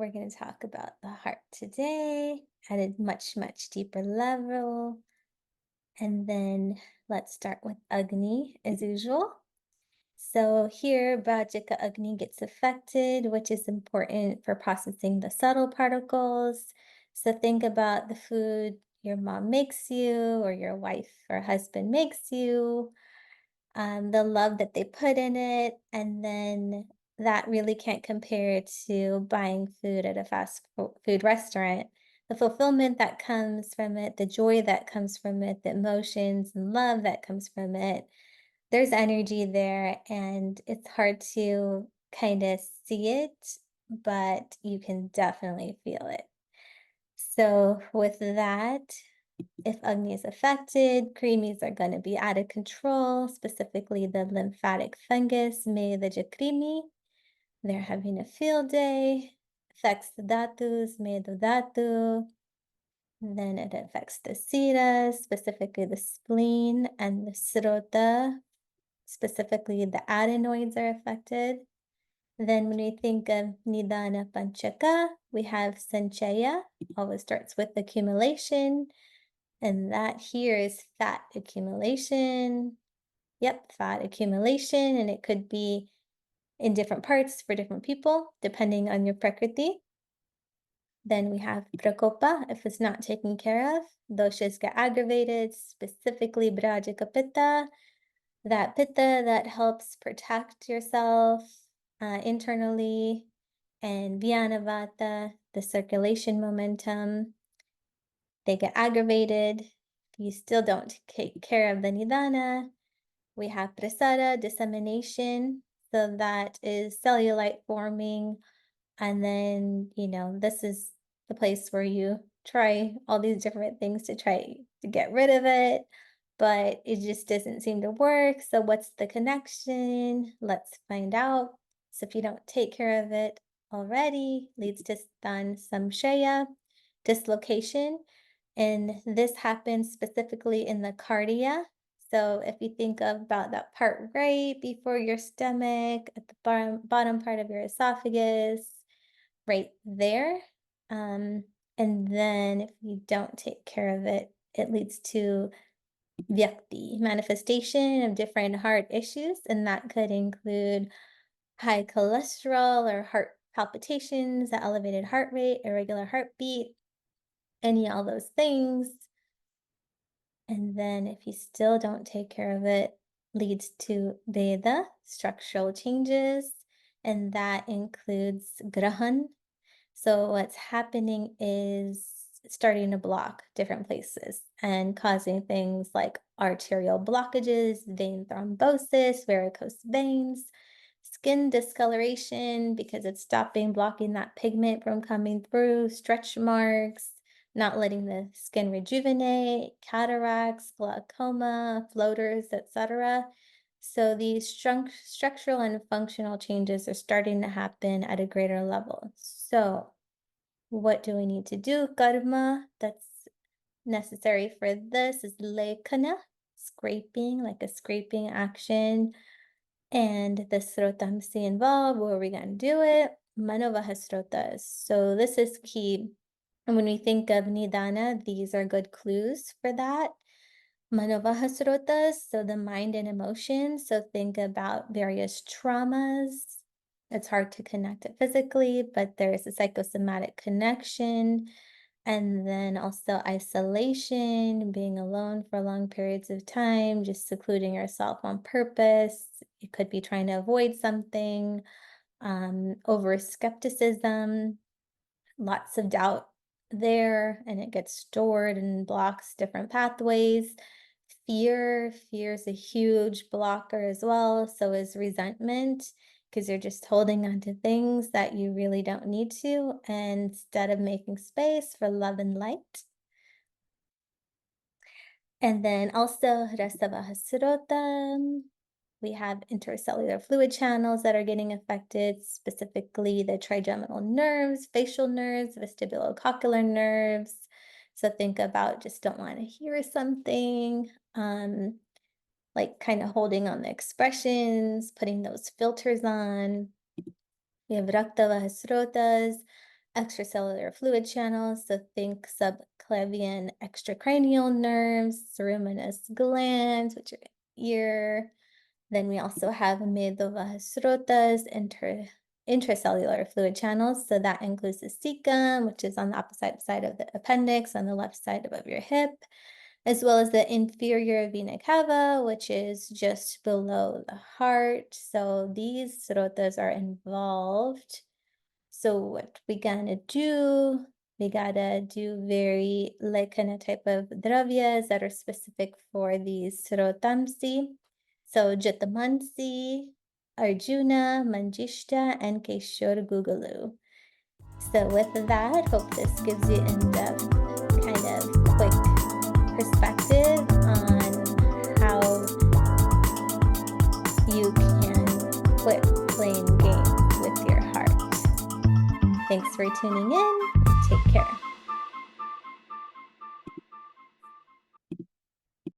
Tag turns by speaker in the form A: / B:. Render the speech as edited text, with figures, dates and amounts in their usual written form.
A: we're going to talk about the heart today at a much, much deeper level. And then let's start with Agni as usual. So here, Bhajika Agni gets affected, which is important for processing the subtle particles. So think about the food your mom makes you, or your wife or husband makes you, the love that they put in it, and then that really can't compare to buying food at a food restaurant. The fulfillment that comes from it, the joy that comes from it, the emotions and love that comes from it, there's energy there, and it's hard to kind of see it, but you can definitely feel it. So, with that, if Agni is affected, creamies are going to be out of control, specifically the lymphatic fungus, Medajakrimi. They're having a field day, affects the dhatus, Medodhatu. Then it affects the sita, specifically the spleen, and the srota, specifically the adenoids are affected. Then when we think of Nidana Panchaka, we have Sanchaya, always starts with accumulation. And that here is fat accumulation. Yep, fat accumulation. And it could be in different parts for different people, depending on your prakriti. Then we have prakopa. If it's not taken care of, doshas get aggravated, specifically brajika pitta, that pitta that helps protect yourself internally, and vyanavata, the circulation momentum. They get aggravated. If you still don't take care of the nidana, we have prasada, dissemination. So that is cellulite forming. And then, this is the place where you try all these different things to try to get rid of it, but it just doesn't seem to work. So, what's the connection? Let's find out. So, if you don't take care of it already, leads to stan samshaya, dislocation. And this happens specifically in the cardia. So if you think about that part right before your stomach, at the bottom part of your esophagus, right there. Um, and then if you don't take care of it, it leads to vyakti, manifestation of different heart issues. And that could include high cholesterol or heart palpitations, the elevated heart rate, irregular heartbeat, all those things. And then if you still don't take care of it, leads to Veda, structural changes, and that includes Grahan. So what's happening is starting to block different places and causing things like arterial blockages, vein thrombosis, varicose veins, skin discoloration because it's stopping blocking that pigment from coming through, stretch marks, not letting the skin rejuvenate, cataracts, glaucoma, floaters, etc. So these structural and functional changes are starting to happen at a greater level. So what do we need to do? Karma that's necessary for this is lekana, scraping, like a scraping action. And the srotamsi involved, where are we going to do it? Manavaha srotas. So this is key. And when we think of nidana, these are good clues for that. Manavaha srotas, so the mind and emotions. So think about various traumas. It's hard to connect it physically, but there's a psychosomatic connection. And then also isolation, being alone for long periods of time, just secluding yourself on purpose. You could be trying to avoid something, over skepticism, lots of doubt there, and it gets stored and blocks different pathways. Fear is a huge blocker as well. So is resentment, because you're just holding on to things that you really don't need to, instead of making space for love and light. And then also Rasavahasrota. We have intercellular fluid channels that are getting affected, specifically the trigeminal nerves, facial nerves, vestibulocochlear nerves. So think about just don't want to hear something, like kind of holding on the expressions, putting those filters on. We have Raktavahasrotas, extracellular fluid channels, so think subclavian extracranial nerves, ceruminous glands, which are ear. Then we also have medullas rotas, intracellular fluid channels. So that includes the cecum, which is on the opposite side of the appendix, on the left side above your hip, as well as the inferior vena cava, which is just below the heart. So these rotas are involved. So what we gonna do? We gotta do very like kind of type of dravyas that are specific for these rotamsi. So Jatamansi, Arjuna, Manjishta, and Keshur Gugalu. So with that, hope this gives you in-depth, kind of quick perspective on how you can quit playing games with your heart. Thanks for tuning in.